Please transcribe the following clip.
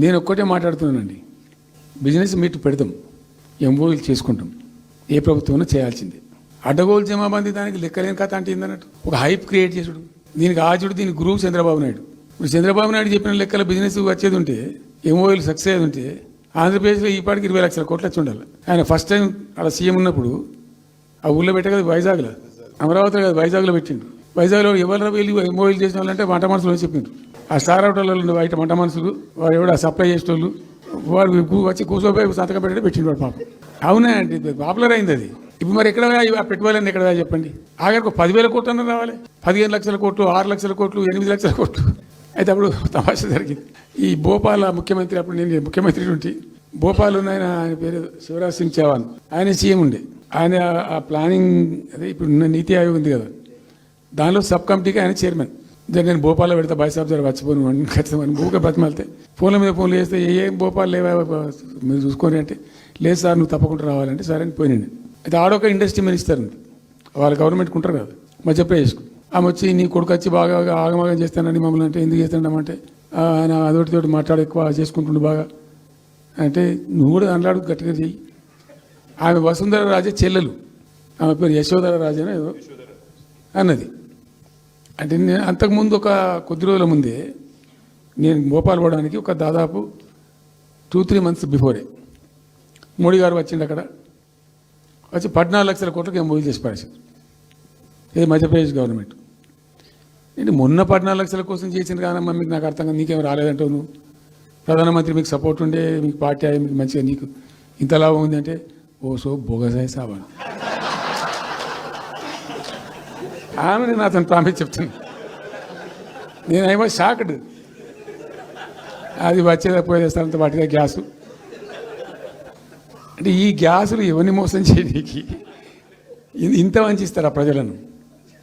నేను ఒక్కటే మాట్లాడుతున్నానండి. బిజినెస్ మీట్ పెడతాం, ఎంఓయూలు చేసుకుంటాం, ఏ ప్రభుత్వం చేయాల్సిందే. అడ్డగోలు జమాబందీ దానికి లెక్కలేని కథ అంటే ఏందన్నట్టు ఒక హైప్ క్రియేట్ చేసుడు. దీనికి ఆజుడు, దీనికి గురువు చంద్రబాబు నాయుడు. ఇప్పుడు చంద్రబాబు నాయుడు చెప్పిన లెక్కల బిజినెస్ వచ్చేది ఉంటే, ఎంఓయూలు సక్సెస్ అయ్యేది ఉంటే ఆంధ్రప్రదేశ్లో ఈ పాటికి 20 లక్షల కోట్లు వచ్చి ఉండాలి. ఆయన ఫస్ట్ టైం అలా సీఎం ఉన్నప్పుడు ఆ ఊళ్ళో పెట్టే కదా, వైజాగ్లో, అమరావతిలో కదా, వైజాగ్లో పెట్టిండు. వైజాగ్లో ఎవరు వెళ్ళి ఎంఓయూలు చేసిన వాళ్ళంటే వంట మనుషులు అని చెప్పిండ్రు. ఆ స్టార్ హోటల్లో బయట వంట మనుషులు, వాడు ఎవడ సప్లై చేసేటోళ్ళు, వాడు వచ్చి కూర్చోపోయి సంతకం పెట్టే పెట్టిండు వాడు పాపం. అవునా అండి, పాపులర్ అయింది అది. ఇప్పుడు మరి ఎక్కడ పెట్టుకోవాలని ఎక్కడ చెప్పండి. ఆఖరికి 10,000 కోట్లు అన్న రావాలి, 15 లక్షల కోట్లు, 6 లక్షల కోట్లు, 8 లక్షల కోట్లు. అయితే అప్పుడు తమాషా జరిగింది. ఈ భోపాల్ ముఖ్యమంత్రి, అప్పుడు నేను ముఖ్యమంత్రి నుండి భోపాల్ ఉన్న ఆయన పేరు శివరాజ్ సింగ్ చౌహాన్, ఆయన సీఎం ఉండే. ఆయన ఆ ప్లానింగ్ అదే ఇప్పుడు నీతి ఆయోగ్ ఉంది కదా, దానిలో సబ్ కమిటీకి ఆయన చైర్మన్. నేను భోపాల్లో పెడతా, బాయ్సాబ్ జర వచ్చిపోను ఖచ్చితంగా ఊరికే బతిమాలితే ఫోన్ల మీద ఫోన్లు చేస్తే ఏం భోపాల్ లేవా మీరు చూసుకొని అంటే, లేదు సార్ నువ్వు తప్పకుండా రావాలంటే సరే అని పోయినండి. అయితే ఆడొక ఇండస్ట్రీ మినిస్టర్ ఉంది, వాళ్ళ గవర్నమెంట్కి ఉంటారు కదా మధ్యప్రదేశ్కు. ఆమె వచ్చి నీ కొడుకు వచ్చి బాగా ఆగమాగం చేస్తానండి మమ్మల్ని అంటే, ఎందుకు చేస్తామంటే ఆయన అదొకటితోటి మాట్లాడి ఎక్కువ చేసుకుంటుండు బాగా అంటే, నువ్వు కూడా అన్నాడు గట్టిగా చెయ్యి. ఆమె వసుంధర రాజే చెల్లెలు, ఆమె పేరు యశోధర రాజే ఏదో అన్నది. అంటే నేను అంతకుముందు ఒక కొద్ది రోజుల ముందే నేను భోపాల్ పోవడానికి ఒక దాదాపు 2-3 మంత్స్ బిఫోరే మోడీ గారు వచ్చిండు. అక్కడ వచ్చి 14 లక్షల కోట్లకి ఎంఓయూ చేసి పడేసారు. ఇది మధ్యప్రదేశ్ గవర్నమెంట్. నేను మొన్న 14 లక్షల కోసం చేసింది కానమ్మా, మీకు నాకు అర్థంగా నీకేం రాలేదంటావు నువ్వు. ప్రధానమంత్రి మీకు సపోర్ట్ ఉండే, మీకు పార్టీ అయ్యి మీకు మంచిగా నీకు ఇంత లాభం ఉంది అంటే, ఓ సో బోగసాయి సాబాను. ఆమె నేను అతను ప్రామిస్ చెప్తాను. నేను ఏమో షాక్డ్. అది వచ్చేదా పోయేస్తానంత వాటిగా గ్యాసు అంటే, ఈ గ్యాసులు ఎవరిని మోసం చేయడానికి ఇంత వంచిస్తారా ప్రజలను?